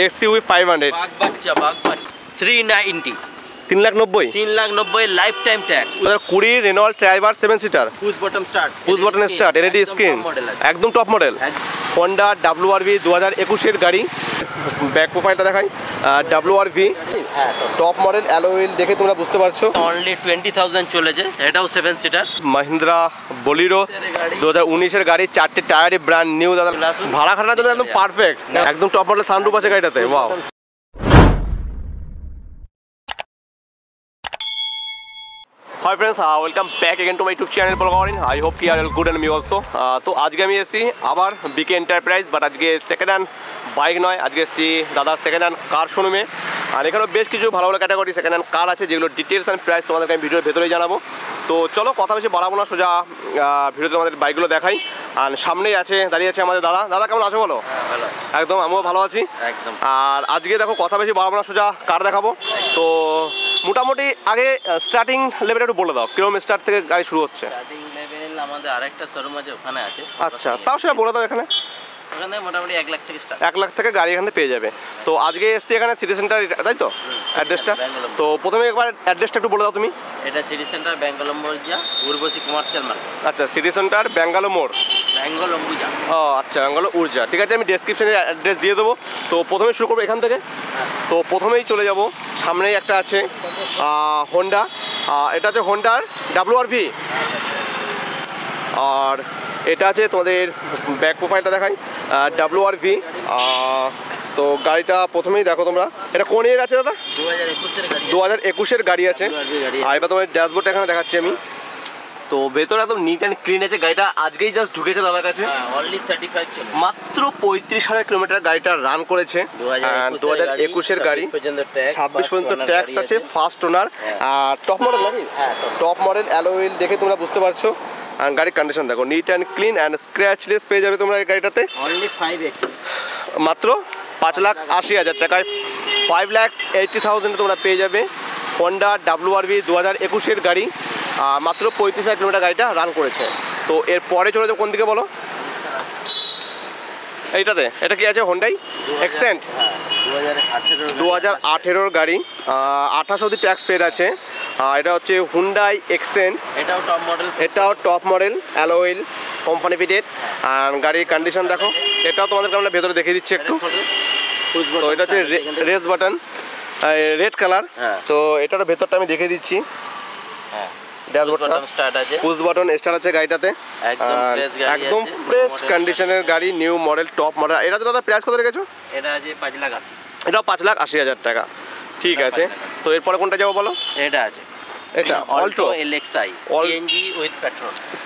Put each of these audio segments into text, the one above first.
XUV 500 bug বাচ্চা 390 3,90,000 life time tax 2020 Renault driver 7 seater push button start LED screen একদম top model Honda WRV 2021 এর গাড়ি back প্রোফাইলটা দেখাই WRV top model alloy wheel দেখে তোমরা বুঝতে পারছো অনলি 20,000 চলেছে এটাও 7 সিটার মহিন্দ্রা বোলেরো 2019 এর গাড়ি চারটে টায়ারই ব্র্যান্ড নিউ দাদা ভাড়া খাটানোর জন্য একদম পারফেক্ট একদম টপ মডেল সানরুফ আছে গাড়িটাতে wow Hi friends, welcome back again to my YouTube channel Bolgarin. I hope you are all good and me also. তো আজকে আমি এসেছি আবার বিকে এন্টারপ্রাইজ বাট আজকে সেকেন্ড হ্যান্ড বাইক নয় আজকে এসেছি দাদার সেকেন্ড হ্যান্ড কার শোরুমে আর এখানেও বেশ কিছু ভালো ভালো ক্যাটাগরি সেকেন্ড হ্যান্ড কার আছে যেগুলো ডিটেলস অ্যান্ড প্রাইস তোমাদেরকে আমি ভিডিওর ভেতরেই জানাবো তো চলো কথা বেশি বাড়াবো না সোজা ভিডিওতে আমাদের বাইকগুলো দেখাই আর সামনেই আছে দাঁড়িয়ে আছে আমাদের দাদা কেমন আছো বলো একদম আমিও ভালো আছি একদম আর আজকে দেখো কথা বেশি বাড়াবো না সোজা কার দেখাবো তো মোটামুটি আগে স্টার্টিং লেভেলটা একটু বলে দাও কিরকম স্টার্ট থেকে গাড়ি শুরু হচ্ছে স্টার্টিং লেভেল আমাদের আরেকটা শোরুম আছে ওখানে আছে আচ্ছা তাও সেটা বলে দাও এখানে ওখানে মোটামুটি 1 লাখ থেকে স্টার্ট 1 লাখ থেকে গাড়ি এখানে পেয়ে যাবে তো আজকে এসছি এখানে সিটি সেন্টার তাই তো অ্যাড্রেসটা তো প্রথমে একবার অ্যাড্রেসটা একটু বলে দাও তুমি এটা city centre Bengal Ambuja Urvashi commercial market আচ্ছা সিটি সেন্টার বেঙ্গল মোড় বেঙ্গল অম্বুজা ও আচ্ছা বেঙ্গল উর্জা ঠিক আছে আমি ডেসক্রিপশনে অ্যাড্রেস দিয়ে দেবো তো প্রথমে শুরু করবো এখান থেকে তো প্রথমেই চলে যাব সামনেই একটা আছে হোন্ডা এটা আছে হোন্ডার WRV আর এটা আছে তোমাদের ব্যাক প্রোফাইলটা দেখাই WRV তো গাড়িটা প্রথমেই দেখো তোমরা এটা কোন ইয়ার আছে দাদা 2021 এর গাড়ি আছে আর এবার তোমার ড্যাশবোর্ডটা এখানে দেখাচ্ছি আমি তো ভেতরে একদম নিট অ্যান্ড ক্লিন আছে গাড়িটা আজকেই জাস্ট ঢুকেছে দাদার কাছে অনলি 35 মাত্র 35,000 কিলোমিটার গাড়িটা রান করেছে 2021 এর গাড়ি 26 পর্যন্ত ট্যাক্স আছে ফার্স্ট ওনার আর টপ মডেল নাকি টপ মডেল অ্যালয় হুইল দেখে তোমরা বুঝতে পারছো আর গাড়ির কন্ডিশন দেখো neat and clean and scratchless পেয়ে যাবে তোমরা এই গাড়িটাতে অনলি 580 মাত্র 5,80,000 টাকায় 5,80,000 তোমরা পেয়ে যাবে হন্ডা WRV 2021 এর গাড়ি মাত্র 35,000 কিলোমিটার গাড়িটা রান করেছে তো এর পরে চলে যাবো কোন দিকে বলো এইটাতে এটা কি আছে হোন্ডাই এক্সেন্ট 2018 গাড়ি 28 অবধি ট্যাক্স পেড আছে এটা হচ্ছে হুন্ডাই এক্সেন্ট এটাও top model alloy wheel company fitted আর গাড়ির কন্ডিশন দেখো এটাও তোমাদেরকে আমরা ভেতরে দেখিয়ে দিচ্ছি একটু তো এটা হচ্ছে রেস বাটন রেড কালার তো এটার ভেতরটা আমি দেখিয়ে দিচ্ছি পুশ বাটন স্টার্ট আছে গাড়িটাতে একদম ফ্রেশ কন্ডিশনের গাড়ি নিউ মডেল টপ মডেল এটা তো দাদা প্রাইস কত রেখেছো এটা আছে 5,80,000 এটাও 5,80,000 টাকা ঠিক আছে তো এরপরে কোনটা যাবো বলো এটা আছে এটা Alto LXi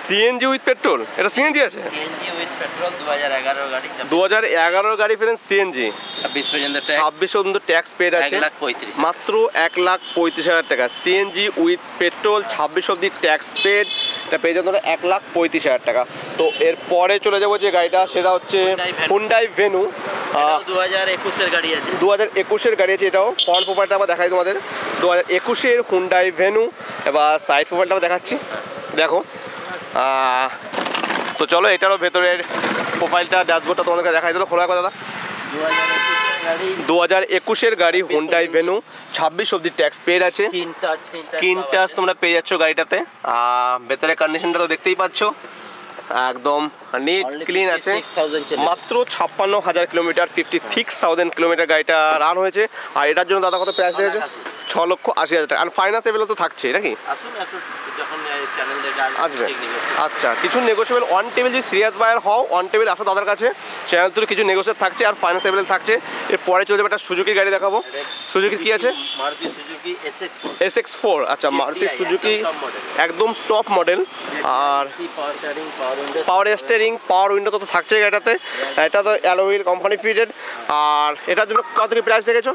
CNG with petrol এটা সিএনজি আছে সিএনজি উইথ পেট্রোল 2011 গাড়ি 2011 গাড়ি ফ্রেন্ড সিএনজি 26 পর্যন্ত ট্যাক্স পেড আছে মাত্র 1,35,000 টাকা সিএনজি উইথ পেট্রোল 26 অবধি ট্যাক্স পেড এটা পেয়ে যাবে 1,35,000 টাকা তো এর পরে চলে যাবো যে গাড়িটা সেটা হচ্ছে হুন্ডাই ভেনু 2021 এর গাড়ি আছে 2021 এর গাড়ি আছে এটাও ফ্রন্ট প্রোফাইলটা আবার দেখাই তোমাদের 2021 এর হুন্ডাই ভেনু এবার সাইড প্রোফাইলটা দেখাচ্ছি দেখো তো চলো এটারও ভেতরের প্রোফাইলটা ড্যাশবোর্ডটা তোমাদেরকে দেখাই দিল খোলা কথা দাদা 2021 এর গাড়ি হুন্ডাই ভেনু 26 অবধি ট্যাক্স পেড আছে স্ক্রিন টাচ তোমরা পেয়ে যাচ্ছ গাড়িটাতে ভেতরের কন্ডিশনটা তো দেখতেই পাচ্ছ একদম নিট ক্লিন আছে মাত্র 56,000 কিলোমিটার 56,000 কিলোমিটার গাড়িটা রান হয়েছে আর এটার জন্য দাদা কত প্রাইস রেখেছে 6,80,000 টাকা আর ফাইন্যান্স এভেলেবল তো থাকছে নাকি আসবে আচ্ছা কিছু নেগোসিয়েবল অন টেবিল যদি সিরিয়াস বায়ার হও অন টেবিল আসো দাদার কাছে চ্যানেল থেকে কিছু নেগোসিয়েট থাকছে আর ফাইন্যান্স এভেলেবল থাকছে এর পরে চলে যাবে একটা সুজুকি গাড়ি দেখাবো সুজুকি কি আছে SX4 আচ্ছা মারুতি সুজুকি একদম টপ মডেল আর পাওয়ার স্টিয়ারিং পাওয়ার উইন্ডো তো থাকছে গাড়িটাতে এটা তো অ্যালয় হুইল কোম্পানি ফিটেড আর এটার জন্য কত কি প্রাইস রেখেছো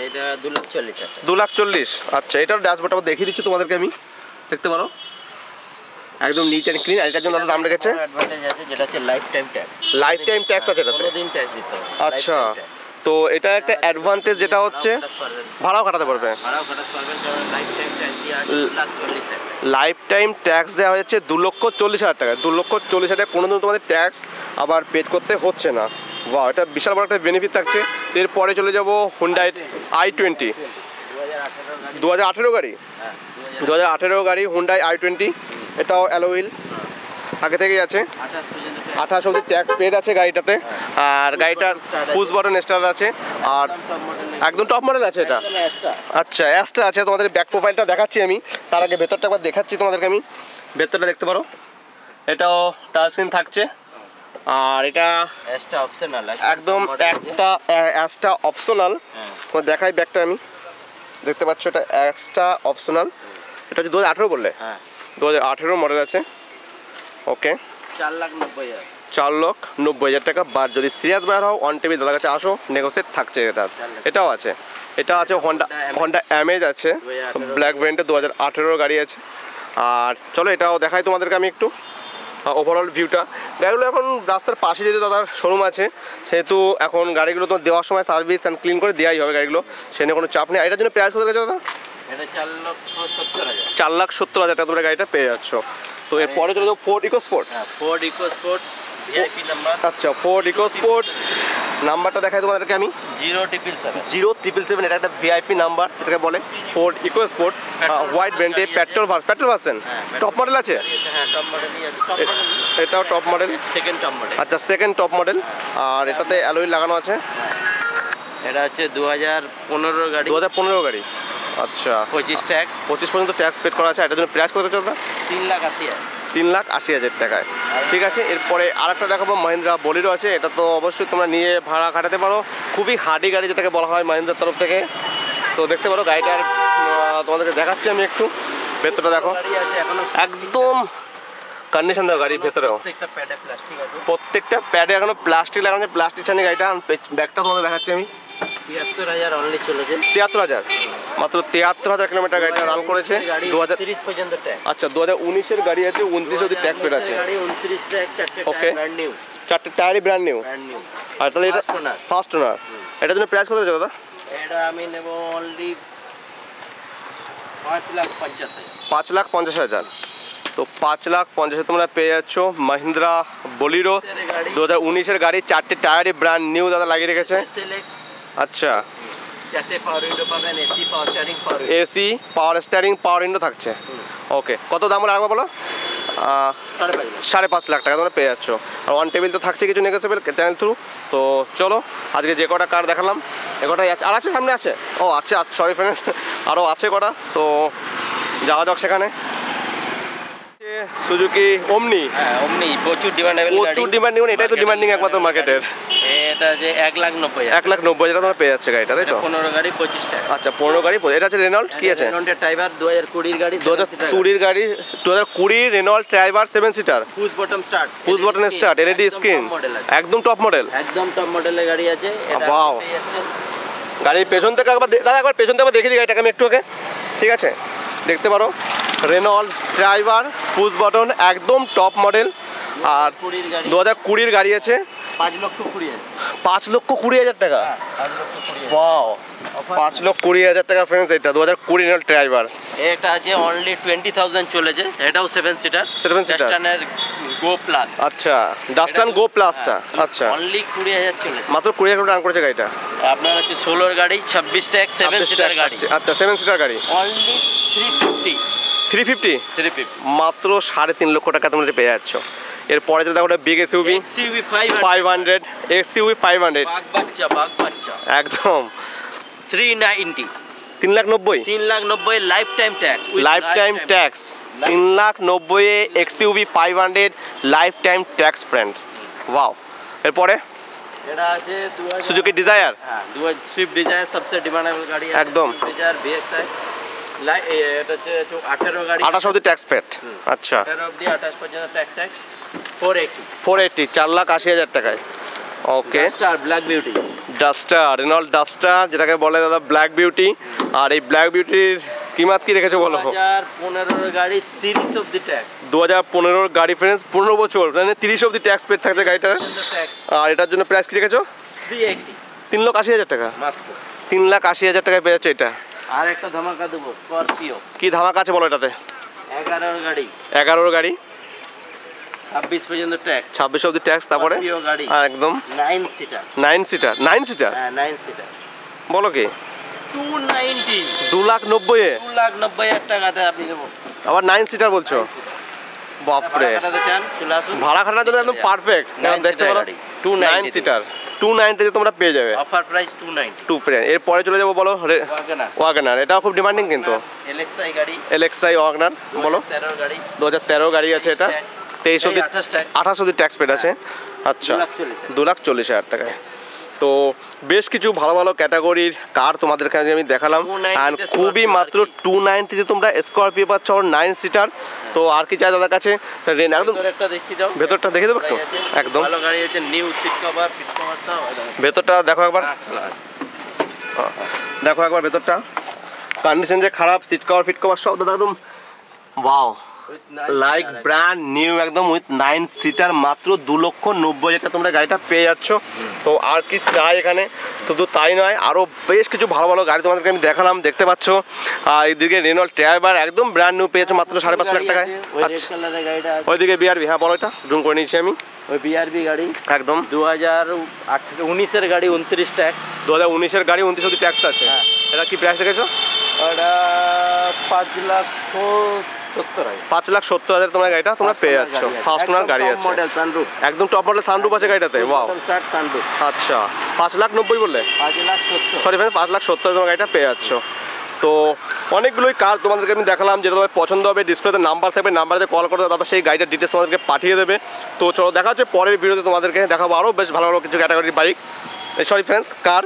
এটা 2,40,000 2,40,000 আচ্ছা এটার ড্যাশবোর্ডটা আবার দেখিয়ে দিচ্ছি তোমাদেরকে আমি দেখতে পারো একদম নিট অ্যান্ড ক্লিন এটার জন্য দাম রেখেছে অ্যাডভান্টেজ আছে যেটা হচ্ছে লাইফ টাইম ট্যাক্স আছে এটাতে কোনোদিন ট্যাক্স দিতে হবে আচ্ছা তো এটা একটা অ্যাডভান্টেজ যেটা হচ্ছে ভাড়াও কাটাতে পারবে কারণ লাইফ টাইম ট্যাক্স দিয়ে আছে 2,40,000 লাইফ টাইম ট্যাক্স দেওয়া হচ্ছে 2,40,000 টাকা 2,40,000 টাকা কোনোদিন তোমাদের ট্যাক্স আবার পে করতে হচ্ছে না বাহ, এটা বিশাল বড় একটা বেনিফিট থাকছে। এরপরে চলে যাব হুন্ডাই i20, 2018 গাড়ি, 2018 গাড়ি হুন্ডাই i20। এটাও অ্যালোউইল আগে থেকেই আছে, 28 অবধি ট্যাক্স পেড আছে গাড়িটাতে। আর গাড়িটার পুশ বাটন স্টার্ট আছে, আর একদম টপ মডেল আছে এটা। আচ্ছা, অ্যাসটা আছে। তোমাদের ব্যাক প্রোফাইলটা দেখাচ্ছি আমি, তার আগে ভেতরটা একবার দেখাচ্ছি তোমাদেরকে আমি। ভেতরটা দেখতে পারো, এটাও টাচ স্ক্রিন থাকছে। আর এটা একদম একটা অ্যাসটা অপশনাল। দেখাই ব্যাকটা আমি, দেখতে পাচ্ছ এটা অ্যাসটা অপশনাল। এটা হচ্ছে 2018 বললে, 2018 মডেল আছে। ওকে, 4,90,000 টাকা। বাট যদি সিরিয়াস বায়ার হও অন টেবিল দাদার কাছে আসো, নেগোসিয়েট থাকছে। এটাও আছে। এটা আছে হন্ডা অ্যামেজ আছে, ব্ল্যাক ভেরিয়েন্টে 2018 গাড়ি আছে। আর চলো এটাও দেখাই তোমাদেরকে আমি একটু ওভারঅল ভিউটা। গাড়িগুলো এখন রাস্তার পাশে যেহেতু দাদার শোরুম আছে, সেহেতু এখন গাড়িগুলো তো দেওয়ার সময় সার্ভিস অ্যান্ড ক্লিন করে দেওয়াই হবে গাড়িগুলো, সে নিয়ে কোনো চাপ নেই। এটার জন্য প্রাইস কত গেছে দাদা? 4,70,000 টাকা তোমরা গাড়িটা পেয়ে যাচ্ছ। তো এরপরে চলে যাবো ফোর্ড ইকোস্পোর্ট। আচ্ছা, ফোর্ড ইকোস্পোর্ট নাম্বারটা দেখাই তোমাদেরকে আমি, 0777। এটা একটা ভিআইপি নাম্বার, এটাকে বলে ফোর্ড ইকোস্পোর্ট। হোয়াইট ব্র্যান্ডে পেট্রোল ভার্সন, টপ মডেল আছে। এটাও টপ মডেল, আচ্ছা সেকেন্ড টপ মডেল। আর এটাতে অ্যালয় লাগানো আছে। এটা হচ্ছে 2015 গাড়ি, 2015 গাড়ি। আচ্ছা, 25 পর্যন্ত ট্যাক্স পেড করা আছে। এটার জন্য প্রাইস কত চলবে? 3,80,000 টাকায়। ঠিক আছে, এরপরে আরেকটা দেখাবো, মহিন্দ্রা বোলেরো আছে। এটা তো অবশ্যই তোমরা নিয়ে ভাড়া খাটাতে পারো, খুবই হার্ডি গাড়ি যেটাকে বলা হয় মহিন্দ্রার তরফ থেকে। তো দেখতে পারো গাড়িটার, তোমাদেরকে দেখাচ্ছি আমি একটু। ভেতরটা দেখো, একদম কন্ডিশন দেওয়া গাড়ির ভেতরেও, প্রত্যেকটা প্যাডে এখনো প্লাস্টিক লাগানো, প্লাস্টিক ছানি গাড়িটা। ব্যাগটা তোমাদের দেখাচ্ছি আমি। 73,000 অনলি চলেছে, 73,000, মাত্র 73,000 কিলোমিটার গাড়িটা রান করেছে। 2030 পর্যন্ত ট্যাক্স। আচ্ছা, 2019-এর গাড়ি আছে, 29 অবধি ট্যাক্স পেড আছে। ওকে, 4টে টায়ারই ব্র্যান্ড নিউ। আর তাহলে এটা ফার্স্ট ওনার। এটার জন্য প্রাইস কত আছে দাদা? এটা আমি নেব অনলি 5,50,000। 5,50,000। তো 5,50,000 তোমরা পেয়ে যাচ্ছ মহিন্দ্রা বোলেরো 2019-এর গাড়ি। 4টে টায়ারই ব্র্যান্ড নিউ দাদা লাগিয়ে রেখেছে। আচ্ছা, 4টে পাওয়ার উইন্ডো পাবেন, AC power steering, power steering, পাওয়ার উইন্ডো থাকছে। ওকে, কত দাম লাগবে বলো? 5.5 লাখ টাকা তোমরা পেয়ে যাচ্ছ। আর অন টেবিল তো থাকছে কিছু নেগোসিয়েবল চ্যানেল থ্রু। তো চলো আজকে যে কটা কার দেখালাম, এ কটাই আছে। আর আছে সামনে আছে, ও আচ্ছা সরি ফ্রেন্ডস, আরও আছে কটা। তো যাওয়া যাক সেখানে। সুজুকি ওমনি, ওমনি প্রচুর ডিমান্ডেবল, প্রচুর ডিমান্ডিং, এটাই তো ডিমান্ডিং একমাত্র মার্কেটের। এটা যে 1,90,000, 1,90,000 তোমরা পেয়ে যাচ্ছে গাড়িটা, তাই তো? 15 গাড়ি 25 টাকা। আচ্ছা, 15 গাড়ি। এটা আছে রেনল্ট, কি আছে? রেনল্টের ড্রাইভার 2020 গাড়ি, 2020 গাড়ি, 2020 Renault driver 7 seater, push button start, LED screen, একদম টপ মডেল, একদম টপ মডেলের গাড়ি আছে। ওয়াও, গাড়ির পেছন থেকে একবার দাদা, একবার পেছন থেকে দেখে দিই গাড়িটাকে আমি একটু। ওকে, ঠিক আছে, দেখতে পারো রেনল্ট ড্রাইভার, পুশ বটন, একদম টপ মডেল। আর 2020-এর গাড়ি আছে। 5,20,000 টাকা। ওয়াও, 5,20,000 টাকা ফ্রেন্ডস। এটা 2020 রেনল্ট ড্রাইভার। এটা আছে অনলি 20,000 চলেছে। এটাও 7 সিটার, ডাস্টানের গো প্লাস। আচ্ছা, ডাস্টান গো প্লাসটা। আচ্ছা, অনলি 20,000 চলেছে, মাত্র 20,000 রান করেছে গাড়িটা। আপনার হচ্ছে 16 গাড়ি, 26 ট্যাক্স, 7 সিটার গাড়ি। আচ্ছা, 7 সিটার গাড়ি অনলি 350, মাত্র 3.5 লক্ষ টাকা তোমরা পেয়ে যাচ্ছ। এরপরে যদি দেখো বিগ এসইউভি 500, এসইউভি 500, বাগ বাচ্চা একদম 390, 3,90,000 life time tax. 3,90,000 XUV 500 life time tax friend. Wow. এরপরে এটা আছে সুজুকি ডিজায়ার, সুইফট ডিজায়ার সবচেয়ে ডিমান্ডেবল গাড়ি আছে। একদম ডিজায়ার ভিএক্সআই, এটা হচ্ছে 18 গাড়ি, 28 অবধি ট্যাক্স পেড। আচ্ছা, 18 অবধি 28 পর্যন্ত ট্যাক্স চাই। 480, 4,80,000 টাকায়। Okay, Duster black beauty, Duster Renault Duster যেটাকে বলে দাদা ব্ল্যাক বিউটি। আর এই ব্ল্যাক বিউটির কিমাত কি রেখেছো বলো? 2015 গাড়ি, 30 অবধি ট্যাক্স। 2015 গাড়ি ফ্রেন্ডস, 15 বছর, মানে 30 অবধি ট্যাক্স পেড থাকছে গাড়িটার। আর এটার জন্য প্রাইস কি রেখেছো? 3,80,000 টাকা, মাত্র 3,80,000 টাকায় পেয়ে যাচ্ছে এটা। আর একটা ধামাকা দেবো, স্করপিও। কি ধামাকা আছে বলো এটাতে? 11 গাড়ি, 11 গাড়ি, 26 পর্যন্ত ট্যাক্স, 26 অবধি ট্যাক্স। তারপরে গাড়ি একদম 9 সিটার, 9 সিটার, 9 সিটার, হ্যাঁ 9 সিটার। বলো কি 290, 2,90,000 2,90,000 টাকাতে আপনি দেবো। আবার 9 সিটার বলছো? বাপরে, ভাড়া খাটার জন্য একদম পারফেক্ট। দেখতে পারো 9 সিটার 290 তোমরা পেয়ে যাবে, অফার প্রাইস 290। 2 এরপরে চলে যাবো বলো ওয়াগনার, এটাও খুব ডিমান্ডিং কিন্তু। এলএক্সআই গাড়ি, এলএক্সআই ওয়াগনার বলো 13 গাড়ি, 2013 গাড়ি আছে এটা, 23 অবধি 28 অবধি ট্যাক্স পেড আছে। আচ্ছা 2,40,000 টাকায়। তো বেশ কিছু ভালো ভালো ক্যাটাগরির কার তোমাদেরকে আমি দেখালাম, অ্যান্ড খুবই মাত্র 290 তোমরা স্করপিও পাচ্ছ 9 সিটার। তো আর কি চাই দাদার কাছে, একদম ভেতরটা দেখে দেবো একটু, একদম ভেতরটা দেখো একবার, দেখো একবার ভেতরটা কন্ডিশন যে খারাপ, সিট কভার ফিট কভার সব দাদা একদম ওয়াও, লাইক ব্র্যান্ড নিউ একদম উইথ 9 সিটার, মাত্র 2,90,000 তোমরা গাড়িটা পেয়ে যাচ্ছ। তো আর কি চাই এখানে, শুধু তাই নয় আরও বেশ কিছু ভালো ভালো গাড়ি তোমাদেরকে আমি দেখালাম, দেখতে পাচ্ছ। আর এইদিকে রেনল্ট ট্রাইবার একদম ব্র্যান্ড নিউ পেয়েছো মাত্র 5.5 লাখ টাকায়। আচ্ছা ওইদিকে বিআরবি, হ্যাঁ বলো, এটা জুম করে নিয়েছি আমি, ওই বিআরবি গাড়ি একদম 2019-এর গাড়ি 29 ট্যাক্স, 2019-এর গাড়ি 29 অবধি ট্যাক্স আছে। এটা কি প্রাইস রেখেছো? ওটা 5,70,000, 5,70,000 তোমরা গাড়িটা তোমরা পেয়ে যাচ্ছ, ফার্স্ট ওনার গাড়ি আছে, একদম টপ মডেল সানরুফ আছে গাড়িটাতে। ওয়াও, আচ্ছা 5,90,000 বললে, সরি ভাই 5,70,000 তোমরা গাড়িটা পেয়ে যাচ্ছ। তো অনেকগুলোই কার তোমাদেরকে আমি দেখালাম, যেটা তোমার পছন্দ হবে ডিসপ্লেতে নাম্বার থাকবে, নাম্বারে কল করে দাদা সেই গাড়িটার ডিটেলস তোমাদেরকে পাঠিয়ে দেবে। তো চলো দেখা হচ্ছে পরের ভিডিওতে, তোমাদেরকে দেখাবো আরও বেশ ভালো ভালো কিছু ক্যাটাগরির বাইক, সরি ফ্রেন্ডস কার।